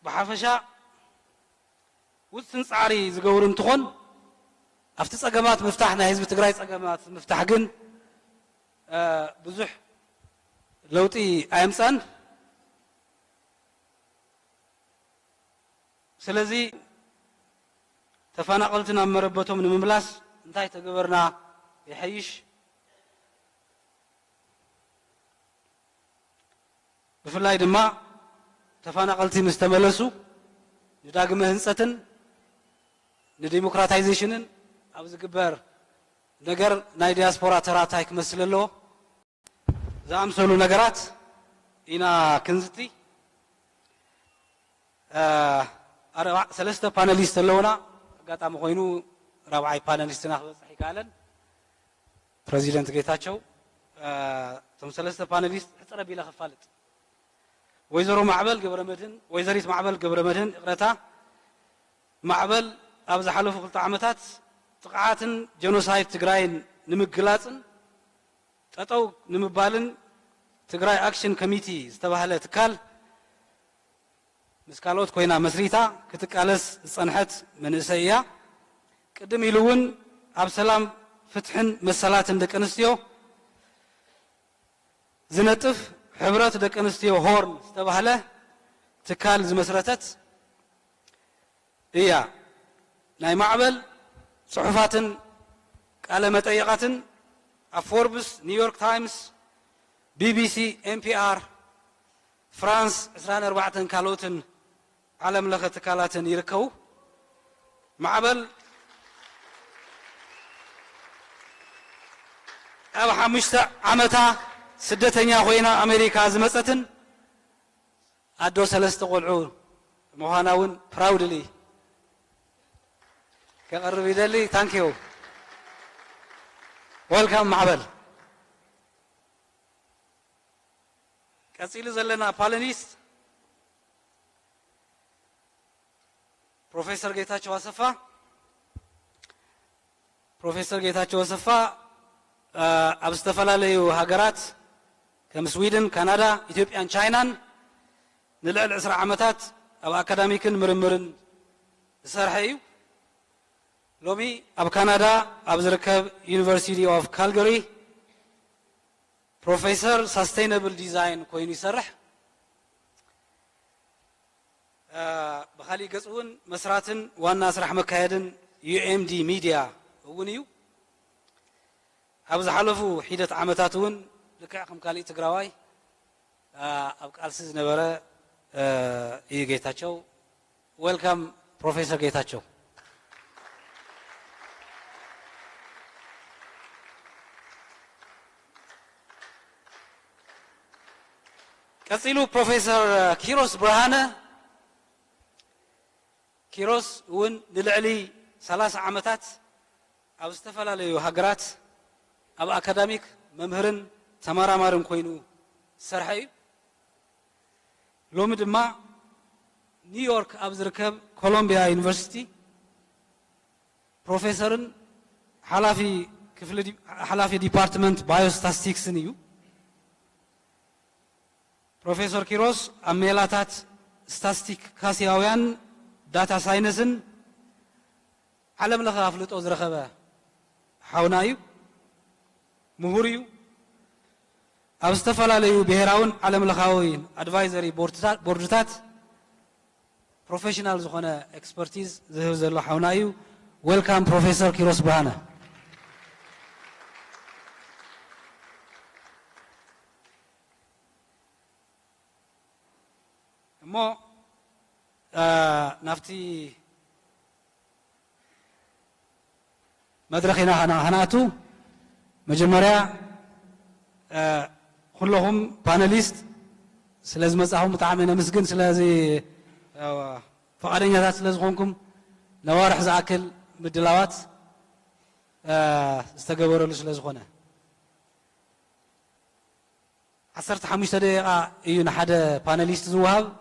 بحافشة وسن صعري زجورن تخون أفتس أجمعات مفتاحنا حزب تجري أجمعات مفتاح جن بزح لوتي أيمسان سلزي تفانا قلتنا مربتهم من مملاس انتهي تجبرنا يحيش بفلاي دماء تفانا قلتي مستملسو نداقم هنسة نديمقراطيزيشن أبز قبر نجر ناي دياسبورا تراتاي كمثل له زعم سولو نجرات إنا كنزتي أربع ثلاثة باناليست اللونا قاعد عم خوينو رابعي باناليست ناخذ صحي قالن بريزيدنت جيتاتشو ثم ثلاثة باناليست حتى بلا خفالت ويزرو معبل قبر مدن ويزريت معبل قبر مدن اقرتا معبل أبز حلو فقلت عمتات تقعات جنوسايد تجراين نمقلاتن تطو نمبالن تجراي أكشن كميتي استبهله تكال مسكالوت كوينا مسريتا كتكالس صنحت من إسيا قدم يلون أبسلام فتحن مسالات دك أنستيو زنتف حبرات دك أنستيو هورن استبهله تكال زمسرتت إيا ناي معبل صحفات على متأيقات أفوربس نيويورك تايمز بي بي سي ام بي ار فرانس 24 كالوتن على ملخة كالاتن يركو معبل أو حمشتا عمتا سدتنيا خوينا أمريكا زمستن أدو سلست قلعون مهاناون براودلي كقرب يدلي تانكيو ويلكم معبل كاسيل زلنا بالانيست بروفيسور جيتاچو وصفا بروفيسور جيتاچو وصفا أبستفلاليو هاجرات كم سويدن كندا إثيوبيا تشاينان نلعل 10 عامات أو أكاديميكن مرمرن سرحيو لومي أب كندا أبزركب University of Calgary Professor Sustainable Design كويني سرح بخالي قصون مسراتن وانا سرح مكايدن UMD Media ونيو أبز حلفو حيدة عمتاتون لكعكم كالي تقراواي أبقى ألسز نبرا جيتاتشو Welcome Professor جيتاتشو كسيلو بروفيسور كيروس برهانة كيروس ون للعلي 3 عامات أو استفلاليو هاجرات أو أكاديميك ممهرن تمارمارن كوينو سرحي لوم دما نيويورك أبزركب كولومبيا يونيفرسيتي بروفيسورن حلافي ديبارتمنت بايوستاتستكس نيو بروفيسور كيروس أميلاتات ستاتستيك كاسياويان داتا ساينسن علم لخا أفلت أزرخبا حونايو مهوريو أبستفلا ليو بهراون علم لخاوين أدفايزري بوردتات بروفيشنال زخونة اكسبرتيز زهوز الله حونايو ويلكام بروفيسور كيروس برهانة مو نفتي مدرخنا هناتو مجمريا كلهم باناليست سلاز مصاحهم متعاملين مسكن سلازي فقرنيات سلازكم نوارح زاكل مدلاوات استغبروا سلازخونه 15 دقيقة يون حدا باناليست زوهاب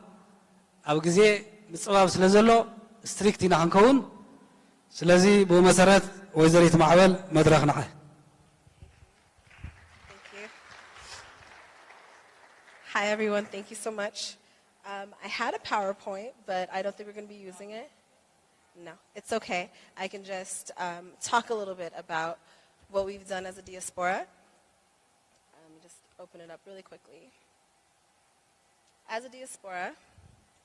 أو جزء متصاب سلازلو ستريكتنا هنكون سلازي بمسارات وزارة معول مدرخنا. Hi everyone, thank you so much. I had a PowerPoint, but I don't think we're going to be using it. No, it's okay. I can just talk a little bit about what we've done as a diaspora. Let me just open it up really quickly. As a diaspora,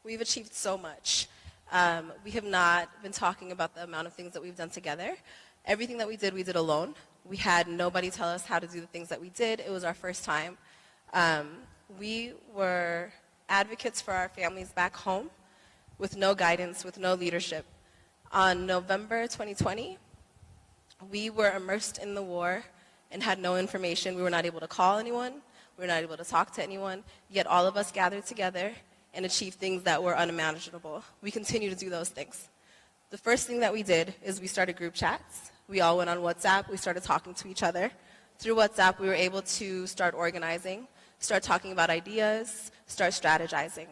we've achieved so much. We have not been talking about the amount of things that we've done together. Everything that we did alone. We had nobody tell us how to do the things that we did. It was our first time. We were advocates for our families back home with no guidance, with no leadership. On November 2020, we were immersed in the war and had no information. We were not able to call anyone. We were not able to talk to anyone. Yet all of us gathered together and achieved things that were unimaginable. We continue to do those things. The first thing that we did is we started group chats. We all went on WhatsApp. We started talking to each other. Through WhatsApp, we were able to start organizing, start talking about ideas, start strategizing.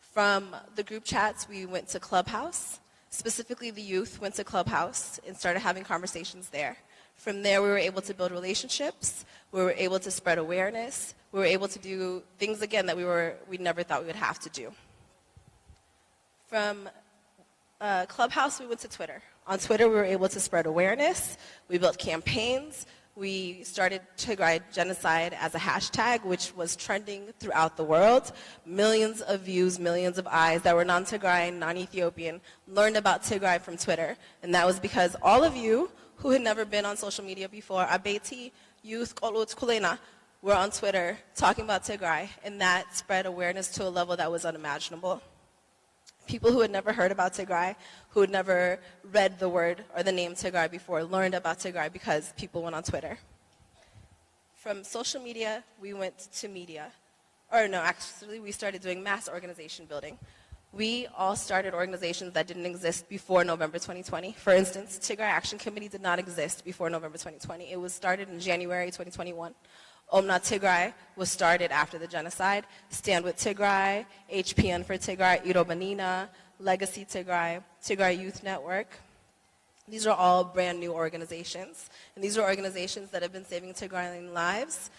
From the group chats, we went to Clubhouse. Specifically, the youth went to Clubhouse and started having conversations there. From there, we were able to build relationships. We were able to spread awareness. We were able to do things, again, that we never thought we would have to do. From Clubhouse, we went to Twitter. On Twitter, we were able to spread awareness. We built campaigns. We started Tigray genocide as a hashtag, which was trending throughout the world. Millions of views, millions of eyes that were non-Tigray, non-Ethiopian, learned about Tigray from Twitter. And that was because all of you who had never been on social media before, Abeti, Youth, Kolot, Kulena, were on Twitter talking about Tigray, and that spread awareness to a level that was unimaginable. People who had never heard about Tigray, who had never read the word or the name Tigray before, learned about Tigray because people went on Twitter. From social media, we went to media. Or no, actually, we started doing mass organization building. We all started organizations that didn't exist before November 2020. For instance, Tigray Action Committee did not exist before November 2020. It was started in January 2021. Omna Tigray was started after the genocide. Stand with Tigray, HPN for Tigray, Irobanina, Legacy Tigray, Tigray Youth Network. These are all brand new organizations. And these are organizations that have been saving Tigrayan lives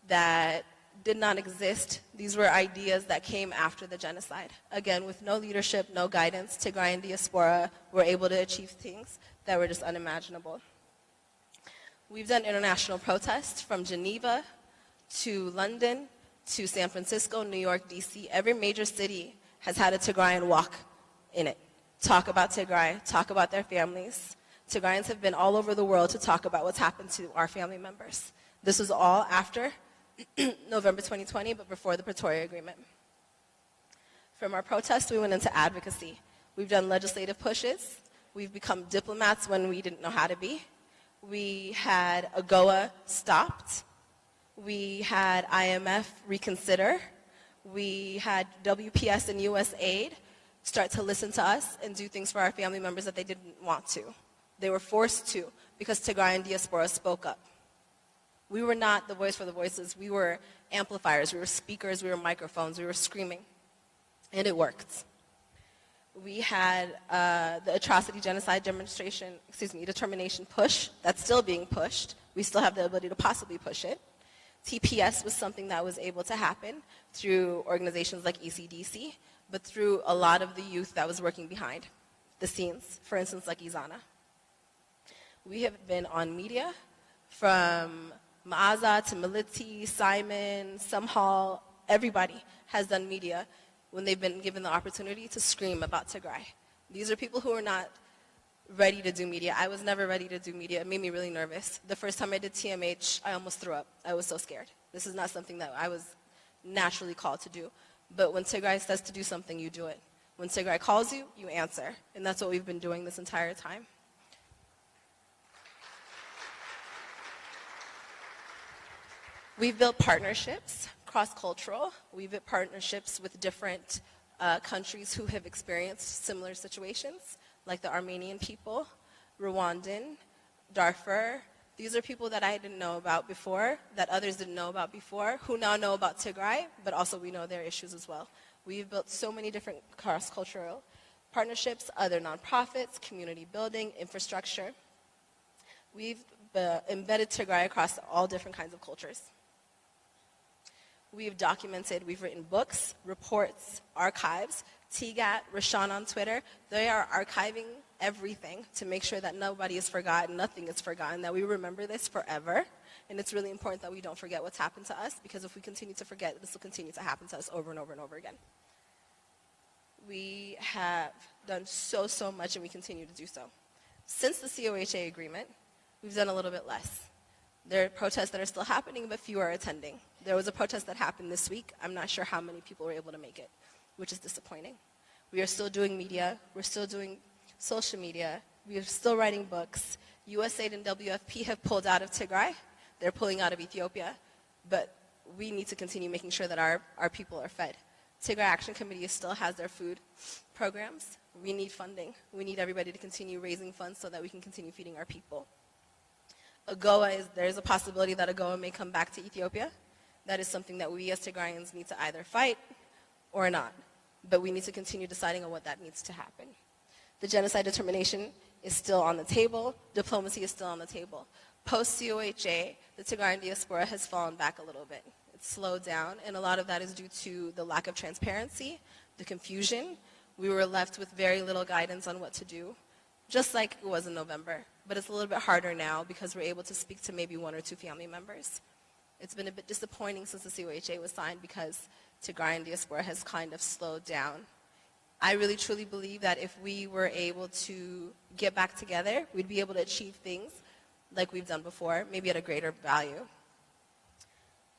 that did not exist. These were ideas that came after the genocide. Again, with no leadership, no guidance, Tigrayan diaspora were able to achieve things that were just unimaginable. We've done international protests from Geneva to London to San Francisco, New York, DC. Every major city has had a Tigrayan walk in it. Talk about Tigray, talk about their families. Tigrayans have been all over the world to talk about what's happened to our family members. This was all after November 2020, but before the Pretoria Agreement. From our protests, we went into advocacy. We've done legislative pushes. We've become diplomats when we didn't know how to be. We had AGOA stopped. We had IMF reconsider. We had WPS and USAID start to listen to us and do things for our family members that they didn't want to. They were forced to because Tigrayan diaspora spoke up. We were not the voice for the voiceless. We were amplifiers. We were speakers. We were microphones. We were screaming. And it worked. We had the atrocity genocide determination push that's still being pushed. We still have the ability to possibly push it. TPS was something that was able to happen through organizations like ECDC, but through a lot of the youth that was working behind the scenes, for instance, like Izana. We have been on media from Maaza to Militi, Simon, Sumhall, everybody has done media when they've been given the opportunity to scream about Tigray. These are people who are not ready to do media. I was never ready to do media. It made me really nervous. The first time I did TMH, I almost threw up. I was so scared. This is not something that I was naturally called to do. But when Tigray says to do something, you do it. When Tigray calls you, you answer. And that's what we've been doing this entire time. We've built partnerships, cross-cultural. We've built partnerships with different countries who have experienced similar situations, like the Armenian people, Rwandan, Darfur. These are people that I didn't know about before, that others didn't know about before, who now know about Tigray, but also we know their issues as well. We've built so many different cross-cultural partnerships, other nonprofits, community building, infrastructure. We've embedded Tigray across all different kinds of cultures. We've documented, we've written books, reports, archives. TGAT, Rashawn on Twitter, they are archiving everything to make sure that nobody is forgotten, nothing is forgotten, that we remember this forever. And it's really important that we don't forget what's happened to us, because if we continue to forget, this will continue to happen to us over and over and over again. We have done so much, and we continue to do so. Since the COHA agreement, we've done a little bit less. There are protests that are still happening, but few are attending. There was a protest that happened this week. I'm not sure how many people were able to make it, which is disappointing. We are still doing media. We're still doing social media. We are still writing books. USAID and WFP have pulled out of Tigray. They're pulling out of Ethiopia. But we need to continue making sure that our people are fed. Tigray Action Committee still has their food programs. We need funding. We need everybody to continue raising funds so that we can continue feeding our people. There's a possibility that AGOA may come back to Ethiopia. That is something that we as Tigrayans need to either fight or not. But we need to continue deciding on what that needs to happen. The genocide determination is still on the table. Diplomacy is still on the table. Post-COHA, the Tigrayan diaspora has fallen back a little bit. It's slowed down, and a lot of that is due to the lack of transparency, the confusion. We were left with very little guidance on what to do, just like it was in November. But it's a little bit harder now because we're able to speak to maybe 1 or 2 family members. It's been a bit disappointing since the COHA was signed because Tigrayan diaspora has kind of slowed down. I really truly believe that if we were able to get back together, we'd be able to achieve things like we've done before, maybe at a greater value.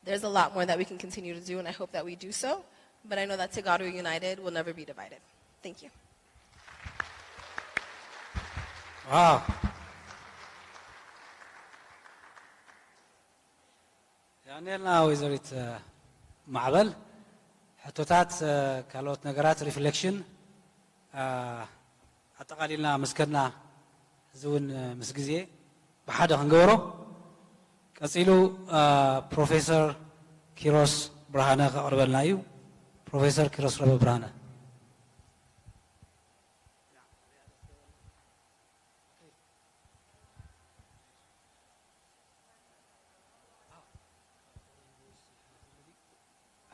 There's a lot more that we can continue to do, and I hope that we do so. But I know that Tigray United will never be divided. Thank you. Wow. ያኔልና ወይዘሪት ማዕበል ሕቶታት ካልኦት ነገራት ሪፍሌክሽን አጠቃሊልና መስከና ዝውን ምስ ግዜ ብሓደ ክንገብሮ ቀፂሉ ፕሮፌሰር ኪሮስ ብርሃነ ከቅርበልና እዩ ፕሮፌሰር ኪሮስ ረበ ብርሃነ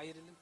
አይደለም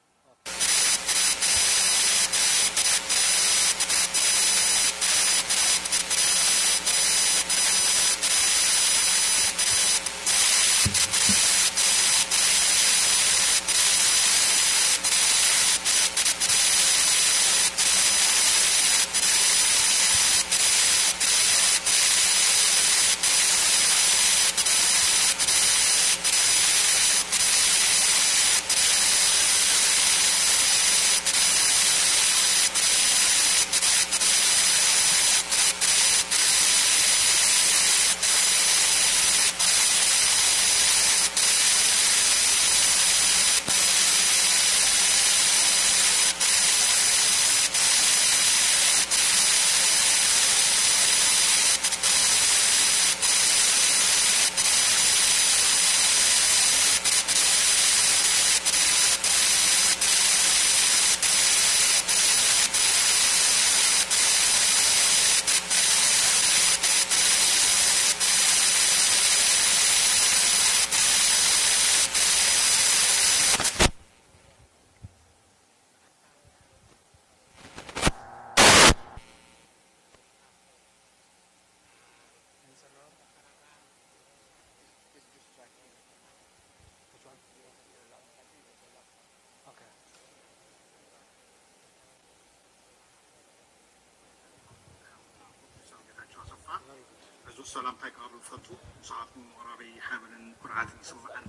ሰላምታ ይቀርቡ ፈቱ ሰዓቱን ወራሪ ሐብልን ቁርአትን ሰማን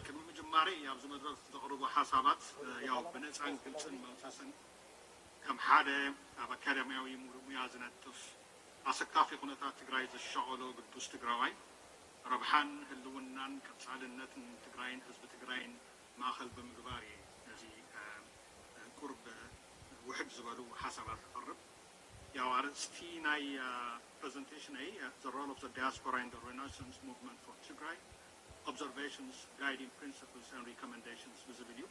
ከመ መጀመሪ ያብዙ መድረክ ተቀርቡ ሐሳባት ያው በነፃን ግልጽን መንፈስን ከም ሓደ ኣብ አካዳሚያዊ ሙያ ዝነጥፍ አሰካፊ ሁኔታት ትግራይ ዘሻቀሎ ቅዱስ ትግራዋይ ረብሓን ህልውናን ቀጻልነትን ትግራይን ህዝብ ትግራይን ማእኸል በምግባር እዚ ቁርብ ውሕድ ዝበሉ ሐሳባት ተቀርብ ያው አርስቲ ናይ presentation the role of the diaspora in the Renaissance movement for Tigray, observations, guiding principles and recommendations visible.